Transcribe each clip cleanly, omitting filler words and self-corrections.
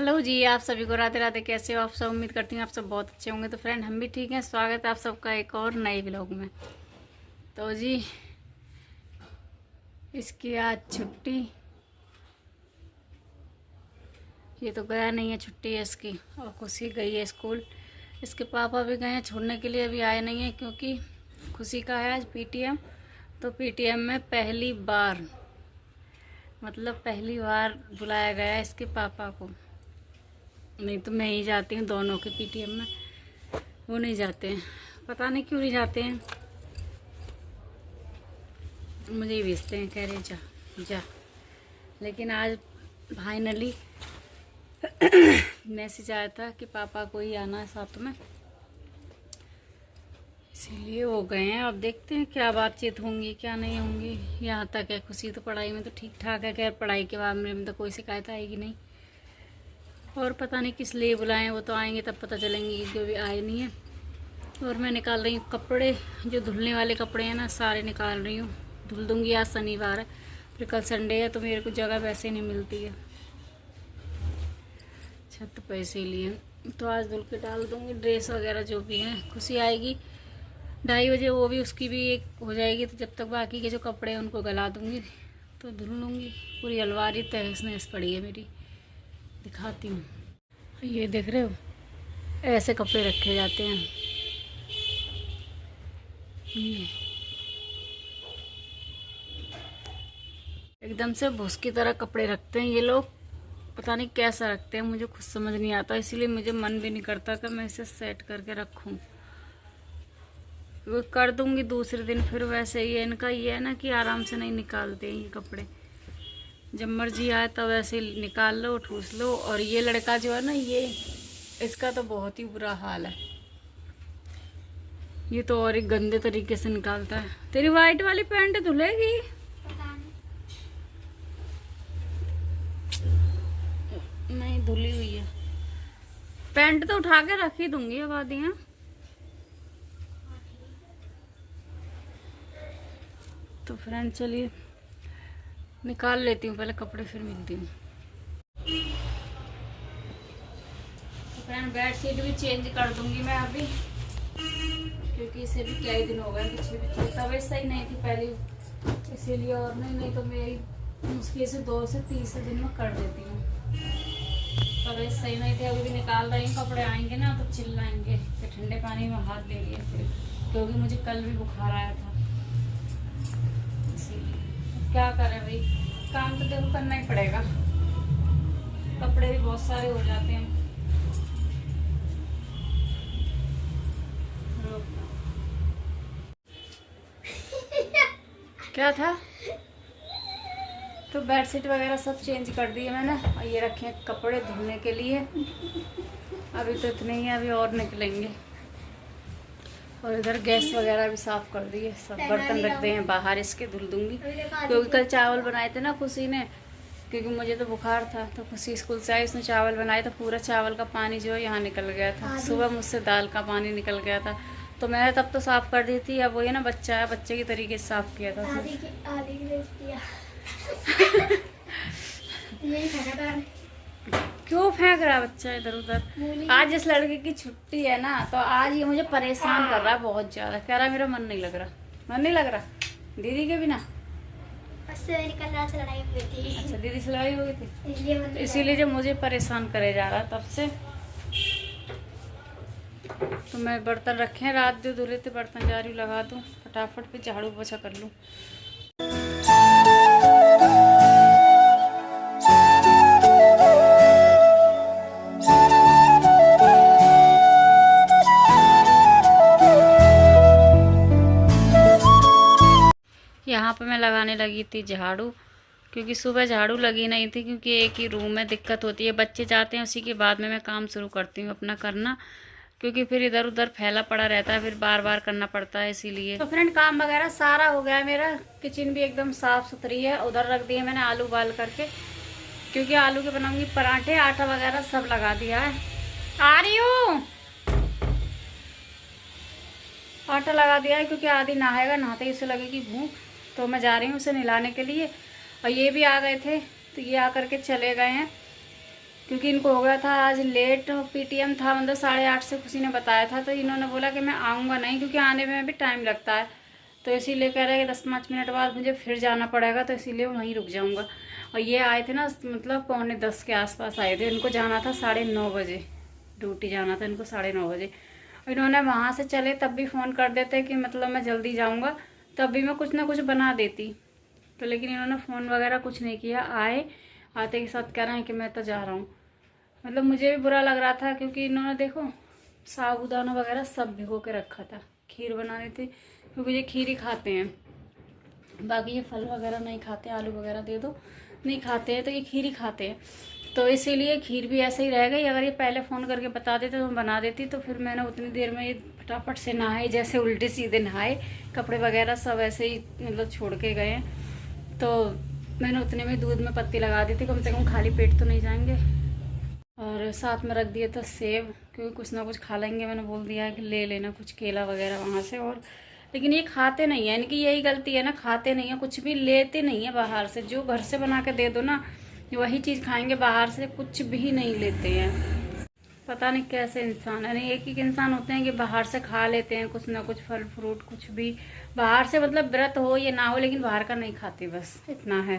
Hello जी, आप सभी को राधे राधे। कैसे हो आप सब? उम्मीद करती हूँ आप सब बहुत अच्छे होंगे। तो फ्रेंड, हम भी ठीक हैं। स्वागत है आप सबका एक और नए व्लॉग में। तो जी, इसकी आज छुट्टी, ये तो गया नहीं है, छुट्टी है इसकी। और खुशी गई है स्कूल। इसके पापा भी गए हैं छोड़ने के लिए, अभी आए नहीं हैं क्योंकि खुशी का है आज पीटीएम। तो पीटीएम में पहली बार, मतलब पहली बार बुलाया गया है इसके पापा को। नहीं तो मैं ही जाती हूँ दोनों के पीटीएम में, वो नहीं जाते हैं। पता नहीं क्यों नहीं जाते हैं, मुझे ही भेजते हैं, कह रहे जा जा। लेकिन आज फाइनली मैसेज आया था कि पापा को ही आना है साथ में, इसीलिए वो गए हैं। अब देखते हैं क्या बातचीत होंगी क्या नहीं होंगी। यहाँ तक है, खुशी तो पढ़ाई में तो ठीक ठाक है। खैर, पढ़ाई के बाद में तो कोई शिकायत आएगी नहीं। और पता नहीं किस लिए बुलाएं, वो तो आएंगे तब पता चलेंगे, क्योंकि अभी आए नहीं है। और मैं निकाल रही हूँ कपड़े, जो धुलने वाले कपड़े हैं ना, सारे निकाल रही हूँ। धुल दूँगी, आज शनिवार है, फिर कल संडे है तो मेरे को जगह वैसे नहीं मिलती है छत पे, इसीलिए तो आज धुल के डाल दूँगी ड्रेस वगैरह जो भी हैं। खुशी आएगी 2:30 बजे, वो भी उसकी भी एक हो जाएगी। तो जब तक बाकी के जो कपड़े हैं उनको गला दूँगी तो धुल लूँगी। पूरी अलमारी तहस नहस पड़ी है मेरी, दिखाती हूँ। ये देख रहे हो, ऐसे कपड़े रखे जाते हैं। ये एकदम से भूस की तरह कपड़े रखते हैं ये लोग, पता नहीं कैसा रखते हैं, मुझे खुद समझ नहीं आता। इसीलिए मुझे मन भी नहीं करता कि मैं इसे सेट करके रखूं। वो कर दूंगी दूसरे दिन, फिर वैसे ही है इनका। ये है ना कि आराम से नहीं निकालते हैं ये कपड़े, जब मर्जी आए तब ऐसे निकाल लो, ठूस लो। और ये लड़का जो है ना, ये इसका तो बहुत ही बुरा हाल है। ये तो और एक गंदे तरीके से निकालता है। तेरी वाइट वाली पैंट धुलेगी? नहीं, धुली हुई है। पैंट तो उठा के रख ही दूंगी अब आधी है। तो फ्रेंड चलिए निकाल लेती हूँ पहले कपड़े, फिर मिलती हूँ। तो फ्रेंड, बेड शीट भी चेंज कर दूंगी मैं अभी, क्योंकि इसे भी कई दिन हो गए पीछे तबीयत सही नहीं थी पहले, इसीलिए। और नहीं तो मेरी मुश्किल से 2 से 3 दिन में कर देती हूँ। तबीयत सही नहीं थी, अभी भी निकाल रही हूँ। कपड़े आएंगे ना तो चिल्लाएंगे कि ठंडे पानी में हाथ दे लिए फिर, क्योंकि मुझे कल भी बुखार आया था। इसीलिए क्या करें भाई, काम तो देखो करना ही पड़ेगा। कपड़े भी बहुत सारे हो जाते हैं। क्या था? तो बेडशीट वगैरह सब चेंज कर दिए मैंने, और ये रखे हैं कपड़े धुलने के लिए। अभी तो इतने ही हैं, अभी और निकलेंगे। और इधर गैस वगैरह भी साफ कर दिए, सब बर्तन रख दिए हैं बाहर, इसके धुल दूंगी। क्योंकि कल चावल बनाए थे ना खुशी ने, क्योंकि मुझे तो बुखार था। तो खुशी स्कूल से आई, उसने चावल बनाए तो पूरा चावल का पानी जो है यहाँ निकल गया था। सुबह मुझसे दाल का पानी निकल गया था, तो मैंने तब तो साफ कर दी थी। अब वही ना, बच्चा है, बच्चे की तरीके से साफ किया था। क्यों फेंक रहा है बच्चा इधर उधर? आज इस लड़के की छुट्टी है ना, तो आज ये मुझे परेशान कर रहा है बहुत ज्यादा। कह रहा है मेरा मन नहीं लग रहा, मन नहीं लग रहा दीदी के बिना। मेरी कल रात से लड़ाई हुई थी। अच्छा, दीदी से लड़ाई हो गई थी, तो इसीलिए जो मुझे परेशान करे जा रहा तब से। तो मैं बर्तन रखे हैं, रात जो धुले थे बर्तन जा रही हूँ लगा दूँ फटाफट, फिर झाड़ू पोछा कर लूँ। यहाँ पे मैं लगाने लगी थी झाड़ू, क्योंकि सुबह झाड़ू लगी नहीं थी, क्योंकि एक ही रूम में दिक्कत होती है। बच्चे जाते हैं, उसी के बाद में मैं काम शुरू करती हूँ अपना करना, क्योंकि फिर इधर उधर फैला पड़ा रहता है, फिर बार बार करना पड़ता है, इसीलिए। तो फ्रेंड, काम वगैरह सारा हो गया मेरा। किचन भी एकदम साफ़ सुथरी है। उधर रख दिए मैंने आलू उबाल करके, क्योंकि आलू के बनाऊँगी पराठे। आटा वगैरह सब लगा दिया है। आ रही हूँ, आटा लगा दिया है, क्योंकि आदि नहाएगा, नहाते ही उसे लगेगी भूख। तो मैं जा रही हूँ उसे नहलाने के लिए। और ये भी आ गए थे, तो ये आकर के चले गए हैं क्योंकि इनको हो गया था आज लेट, पीटीएम था, मतलब 8:30 से खुशी ने बताया था। तो इन्होंने बोला कि मैं आऊँगा नहीं, क्योंकि आने में भी टाइम लगता है। तो इसीलिए कह रहे हैं कि 10-5 मिनट बाद मुझे फिर जाना पड़ेगा, तो इसीलिए वहीं रुक जाऊँगा। और ये आए थे ना, मतलब 9:45 के आसपास आए थे। इनको जाना था 9:30 बजे, ड्यूटी जाना था इनको 9:30 बजे। इन्होंने वहाँ से चले तब भी फ़ोन कर देते कि मतलब मैं जल्दी जाऊँगा, तब भी मैं कुछ ना कुछ बना देती। तो लेकिन इन्होंने फ़ोन वगैरह कुछ नहीं किया। आते के साथ कह रहे हैं कि मैं तो जा रहा हूँ। मतलब मुझे भी बुरा लग रहा था, क्योंकि इन्होंने देखो साबूदाना वगैरह सब भिगो के रखा था, खीर बनानी थी, क्योंकि ये खीर ही खाते हैं, बाकी ये फल वगैरह नहीं खाते, आलू वगैरह दे दो नहीं खाते हैं, तो ये खीर ही खाते हैं। तो इसीलिए खीर भी ऐसे ही रह गई। अगर ये पहले फ़ोन करके बता देते तो मैं बना देती। तो फिर मैंने उतनी देर में ये फटाफट से नहाए, जैसे उल्टे सीधे नहाए, कपड़े वगैरह सब ऐसे ही मतलब छोड़ के गए हैं। तो मैंने उतने में दूध में पत्ती लगा दी थी, कम से कम खाली पेट तो नहीं जाएंगे। और साथ में रख दिया था सेब, क्योंकि कुछ ना कुछ खा लेंगे। मैंने बोल दिया है कि ले लेना कुछ केला वगैरह वहाँ से। और लेकिन ये खाते नहीं है, इनकी यही गलती है ना, खाते नहीं है, कुछ भी लेते नहीं है बाहर से। जो घर से बना के दे दो ना, वही चीज़ खाएंगे, बाहर से कुछ भी नहीं लेते हैं। पता नहीं कैसे इंसान है। नहीं, एक इंसान होते हैं कि बाहर से खा लेते हैं कुछ ना कुछ, फल फ्रूट कुछ भी बाहर से, मतलब व्रत हो या ना हो, लेकिन बाहर का नहीं खाते, बस इतना है।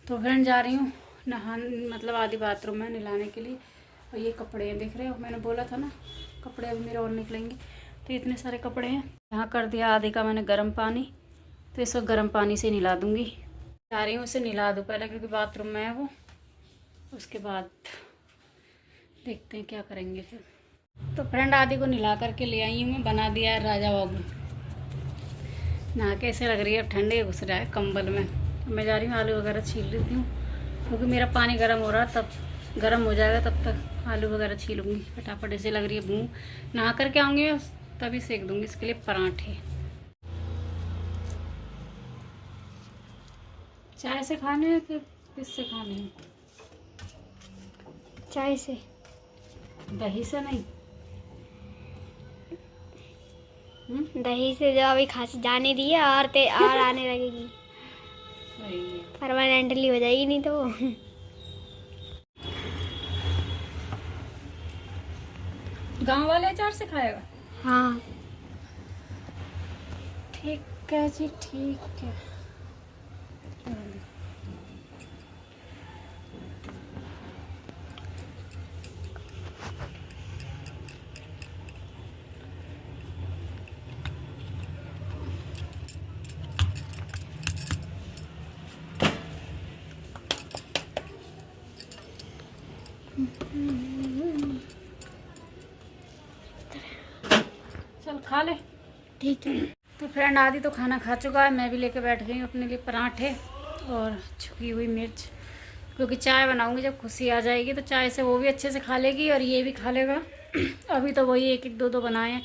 तो फ्रेंड जा रही हूँ नहाने, मतलब आधी बाथरूम में नहलाने के लिए। और ये कपड़े हैं, देख रहे हो, मैंने बोला था ना कपड़े अभी मेरे और निकलेंगे। तो इतने सारे कपड़े हैं। यहाँ कर दिया आधे का मैंने गर्म पानी, तो इसको गर्म पानी से नहला दूँगी। जा रही हूँ उसे नहला दूँ पहले, क्योंकि बाथरूम में है वो, उसके बाद देखते हैं क्या करेंगे फिर। तो फ्रेंड आदि को नहला करके ले आई हूँ मैं, बना दिया है राजा बाबू। नहा के ऐसे लग रही है ठंडे घुस रहा है कंबल में। मैं जा रही हूँ आलू वगैरह छील लेती हूँ, क्योंकि मेरा पानी गर्म हो रहा है, तब गर्म हो जाएगा तब तक आलू वगैरह छीलूँगी फटाफट। ऐसे लग रही है मुँह, नहा करके आऊँगी मैं तभी सेक दूँगी इसके लिए पराठे। चाय से खाने हैं कि किससे खाने हैं? चाय से। दही से नहीं? दही से जो अभी खांसी जाने दी है, और आने लगेगी, सही है। परमानेंटली हो जाएगी नहीं तो। गांव वाले अचार से खाएगा? हाँ ठीक है जी, ठीक है। चल खा ले। ठीक है। तो फ्रेंड आदि तो खाना खा चुका है, मैं भी लेके बैठ गई हूँ अपने लिए पराठे और छुकी हुई मिर्च, क्योंकि चाय बनाऊंगी जब खुशी आ जाएगी तो चाय से वो भी अच्छे से खा लेगी और ये भी खा लेगा। अभी तो वही एक एक दो बनाए हैं,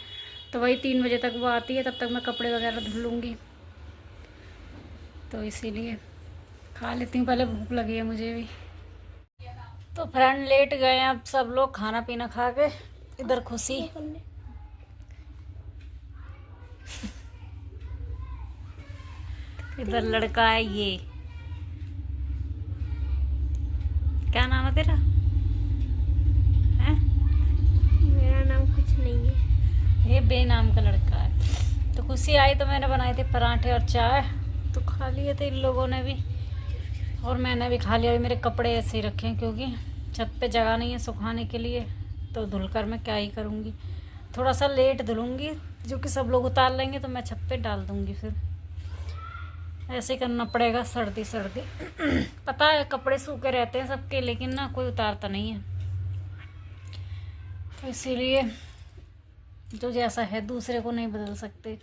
तो वही 3 बजे तक वो आती है, तब तक मैं कपड़े वगैरह धुल लूँगी। तो इसीलिए खा लेती हूँ, पहले भूख लगी है मुझे भी। तो फ्रेंड लेट गए हैं अब सब लोग खाना पीना खा के। इधर खुशी इधर लड़का है, ये क्या नाम है तेरा? हैं? मेरा नाम कुछ नहीं है। ये बेनाम का लड़का है। तो खुशी आई तो मैंने बनाए थे पराठे और चाय, तो खा लिए थे इन लोगों ने भी और मैंने भी खा लिया। अभी मेरे कपड़े ऐसे ही रखे हैं, क्योंकि छत पे जगह नहीं है सुखाने के लिए, तो धुलकर मैं क्या ही करूँगी। थोड़ा सा लेट धुलूँगी, जो कि सब लोग उतार लेंगे तो मैं छत पे डाल दूँगी। फिर ऐसे करना पड़ेगा, सर्दी सर्दी पता है कपड़े सूखे रहते हैं सबके, लेकिन ना कोई उतारता नहीं है। तो इसीलिए जो जैसा है दूसरे को नहीं बदल सकते,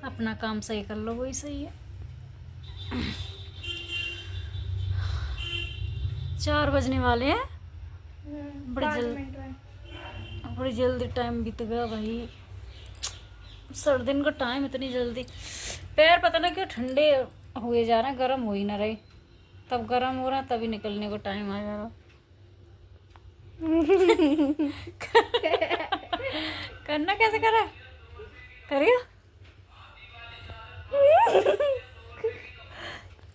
अपना काम सही कर लो वही सही है। 4 बजने वाले हैं, बड़ी जल्दी टाइम बीत गया भाई। सर्दी का टाइम इतनी जल्दी, पैर पता ना क्यों ठंडे हुए जा रहे हैं, गर्म हो ही ना रहे। तब गर्म हो रहा है तभी निकलने को टाइम आ जा रहा। करना कैसे करा करियो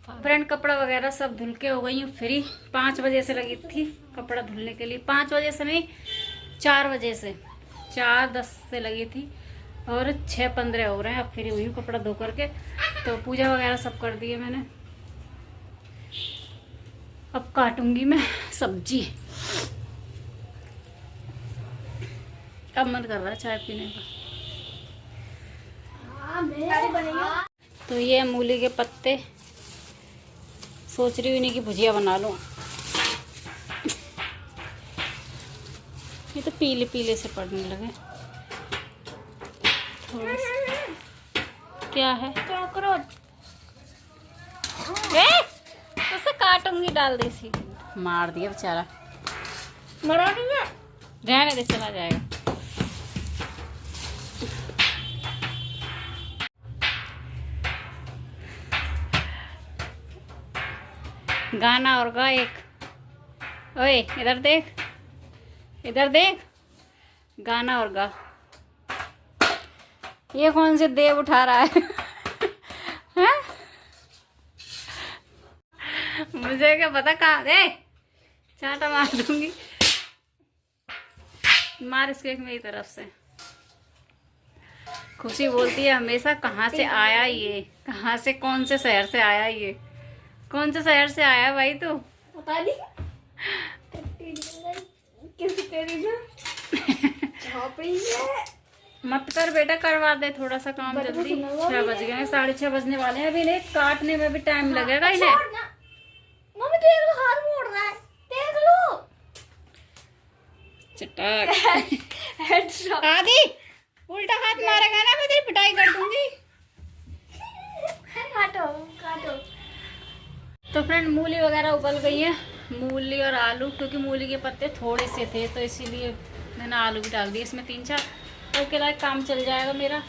फ्रेंड कपड़ा वगैरह सब धुल के हो गई हूँ फ्री। 5 बजे से लगी थी कपड़ा धुलने के लिए, 5 बजे से नहीं 4 बजे से, 4:10 से लगी थी और 6:15 हो रहे हैं। अब फ्री हुई हूँ कपड़ा धो करके। तो पूजा वगैरह सब कर दी है मैंने। अब काटूंगी मैं सब्जी। अब मन कर रहा है चाय पीने का। तो ये मूली के पत्ते, सोच रही हूँ इन्हीं की भुजिया बना लूँ। ये तो पीले पीले से पड़ने लगे थोड़ा सा। क्या है? कॉकरोच। उसे काटूंगी, डाल दी सी। मार दिया बेचारा। मरा नहीं है। रहने दे, चला जाएगा। गाना और गा एक। ओए इधर देख, इधर देख, गाना और गा। ये कौन से देव उठा रहा है? हैं? मुझे क्या पता कहाँ दे, चाटा मार दूंगी। मार इसके एक मेरी तरफ से। खुशी बोलती है हमेशा कहाँ से आया ये, कहाँ से, कौन से शहर से आया ये, कौन से शहर से आया भाई तू? पता नहीं। मत कर बेटा, करवा दे थोड़ा सा काम जल्दी। 6 बज गए हैं, 6:30 बजने वाले हैं। अभी नहीं, काटने में भी टाइम लगेगा इन्हें। मम्मी देख लो, हाथ मोड़ रहा है, देख लो। चटक। आदि उल्टा हाथ मारेगा ना, मैं तेरी पिटाई कर दूंगी। काटो काटो। तो फ्रेंड मूली वगैरह उबल गई है, मूली और आलू, क्योंकि मूली के पत्ते थोड़े से थे तो इसीलिए मैंने आलू भी डाल दिए इसमें 3-4। तो के लायक काम चल जाएगा मेरा।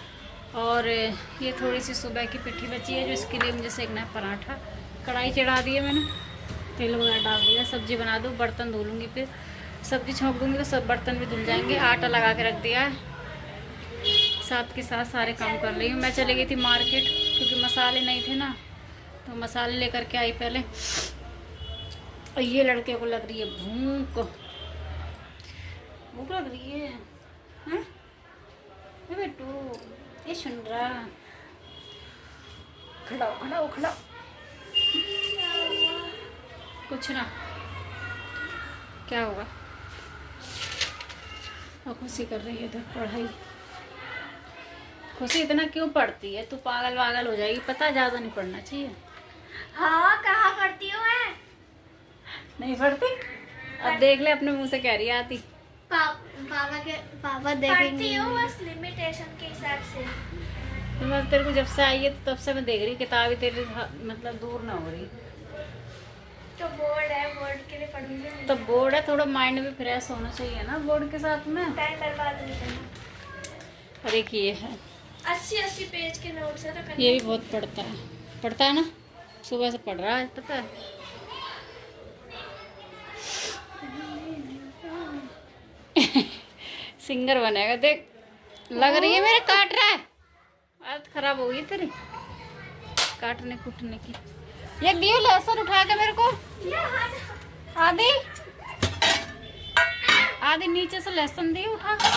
और ये थोड़ी सी सुबह की पिट्ठी बची है जो इसके लिए मुझे सेकना है पराठा। कढ़ाई चढ़ा दी है मैंने, तेल वगैरह डाल दिया। सब्जी बना दूँ, बर्तन धो लूँगी, फिर सब्जी छोंक दूँगी तो सब बर्तन भी धुल जाएंगे। आटा लगा के रख दिया है, साथ के साथ सारे काम कर रही हूँ। मैं चली गई थी मार्केट क्योंकि मसाले नहीं थे ना, तो मसाले लेकर के आई पहले। और ये लड़के को लग रही है भूख, भूख लग रही है। हैं बेटू, ये सुन रहा? खड़ा खड़ा खड़ा, कुछ ना, क्या होगा? और खुशी कर रही है इधर पढ़ाई। खुशी इतना क्यों पढ़ती है? तू पागल वागल हो जाएगी, पता ज़्यादा नहीं पढ़ना चाहिए। हाँ, कहाँ पढ़ती हूँ मैं? नहीं पढ़ती? अब देख ले, अपने मुंह से कह रही है आती। पापा देखेंगे। बस लिमिटेशन के हिसाब से। तो मैं तेरे को जब से आई है तो तब से मैं देख रही किताबें तेरी, मतलब दूर ना हो रही। तो बोर्ड है, बोर्ड के लिए पढ़ूंगी। तो बोर्ड है, थोड़ा माइंड भी फ्रेश होना चाहिए ना बोर्ड के साथ में। टाइम बर्बाद नहीं करना। और एक ये है 80 पेज के नोट्स है तो ये भी बहुत पढ़ता है ना, सुबह से पढ़ रहा है, पता है। सिंगर बनेगा देख, लग रही है मेरे। काट रहा है, आदत खराब होगी तेरी काटने कूटने की। ये दियो लहसुन उठा के मेरे को, आदि आदि नीचे से लहसुन दिए उठा के।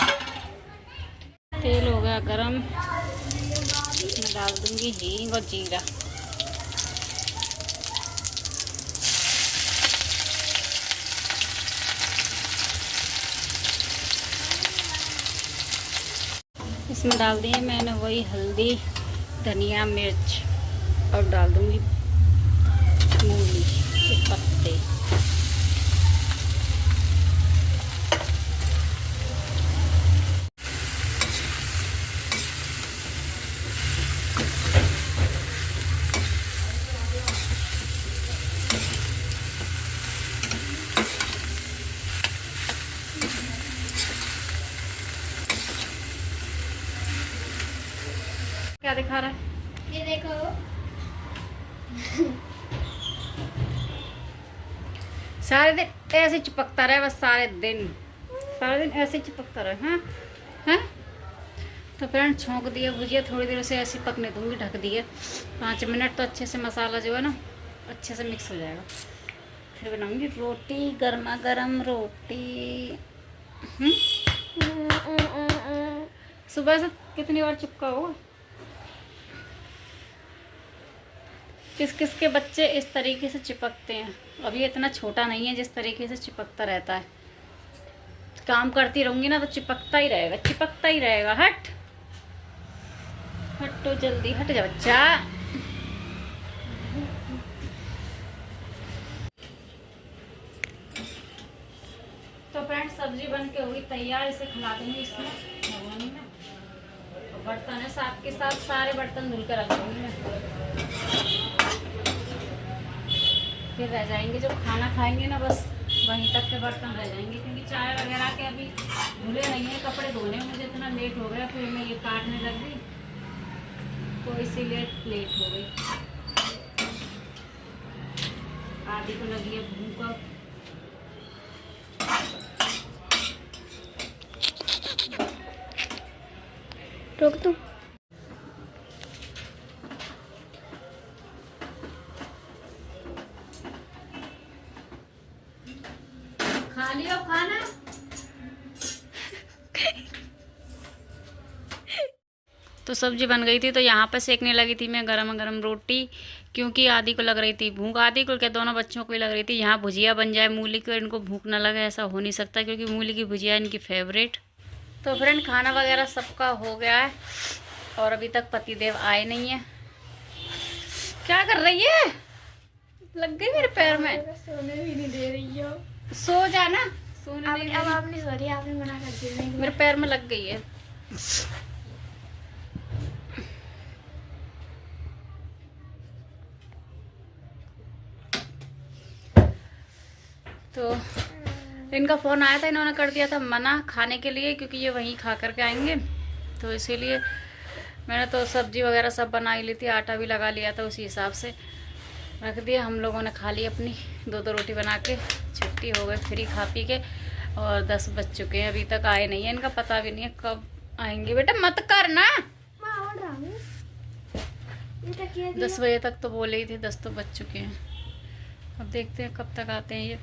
तेल हो गया गरम, मैं डाल दूंगी हींग और जीरा। इसमें डाल दिए मैंने वही हल्दी, धनिया, मिर्च और डाल दूंगी मूली के पत्ते। क्या दिखा रहा है? ये देखो। सारे दिन ऐसे चिपकता रहे, बस सारे दिन ऐसे चिपकता रहे। हाँ हाँ। तो फ्रेंड छोंक दिया भुजिया, थोड़ी देर से ऐसे पकने दूंगी, ढक दिए 5 मिनट। तो अच्छे से मसाला जो है ना अच्छे से मिक्स हो जाएगा। फिर बनाऊंगी रोटी, गर्मा गर्म रोटी। सुबह से कितनी बार चिपका होगा। किस किस के बच्चे इस तरीके से चिपकते हैं। अब ये इतना छोटा नहीं है जिस तरीके से चिपकता रहता है। काम करती रहूंगी ना तो चिपकता ही रहेगा, चिपकता ही रहेगा। हट हट तो जल्दी हट जा बच्चा। तो फ्रेंड्स सब्जी बन के हुई तैयार। इसे खिला दूंगी इसमें भगोनी में। तो बर्तन है साथ के साथ, सारे बर्तन धुल कर रख दूंगी मैं। फिर रह जाएंगे जो खाना खाएंगे ना, बस वहीं तक के बर्तन रह जाएंगे, क्योंकि चाय वगैरह के अभी धुले नहीं है कपड़े धोने में। मुझे इतना लेट हो गया, फिर मैं ये काटने लग गई तो इसीलिए लेट हो गई। आदि को लगी है भूख। रोक दूं? खा लियो खाना। तो सब्जी बन गई थी, तो यहाँ पे सेकने लगी थी मैं गरम गरम रोटी, क्योंकि आदि को लग रही थी भूख। आदि को क्या, दोनों बच्चों को ही लग रही थी। यहाँ भुजिया बन जाए मूली को, इनको भूख ना लगे ऐसा हो नहीं सकता, क्योंकि मूली की भुजिया इनकी फेवरेट। तो फ्रेंड खाना वगैरह सबका हो गया है और अभी तक पतिदेव आए नहीं है। क्या कर रही है? लग गई मेरे पैर में। सोने भी नहीं दे रही हो। सो जाना। सोने नहीं अब दे रही। आप नहीं सो रही, आपने मना कर दिया। मेरे पैर में लग गई है। तो इनका फ़ोन आया था, इन्होंने कर दिया था मना खाने के लिए, क्योंकि ये वहीं खा करके आएंगे। तो इसीलिए मैंने तो सब्जी वगैरह सब बना ही ली थी, आटा भी लगा लिया था, उसी हिसाब से रख दिया। हम लोगों ने खा ली अपनी 2-2 रोटी बना के, छुट्टी हो गई फ्री खा पी के। और 10 बज चुके हैं, अभी तक आए नहीं है। इनका पता भी नहीं है कब आएंगे। बेटा मत करना। 10 बजे तक तो बोले ही थे, 10 तो बज चुके हैं। अब देखते हैं कब तक आते हैं ये।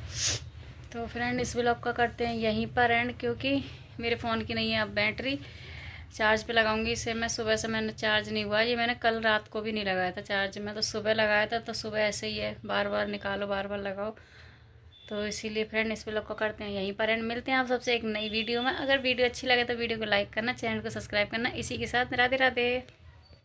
तो फ्रेंड इस व्लॉग का करते हैं यहीं पर एंड, क्योंकि मेरे फ़ोन की नहीं है अब बैटरी। चार्ज पे लगाऊंगी इसे मैं। सुबह से मैंने चार्ज नहीं हुआ, ये मैंने कल रात को भी नहीं लगाया था चार्ज। मैं तो सुबह लगाया था, तो सुबह ऐसे ही है, बार बार निकालो बार बार लगाओ। तो इसीलिए फ्रेंड इस व्लॉग को करते हैं यहीं पर एंड। मिलते हैं आप सबसे एक नई वीडियो में। अगर वीडियो अच्छी लगे तो वीडियो को लाइक करना, चैनल को सब्सक्राइब करना। इसी के साथ राधे राधे।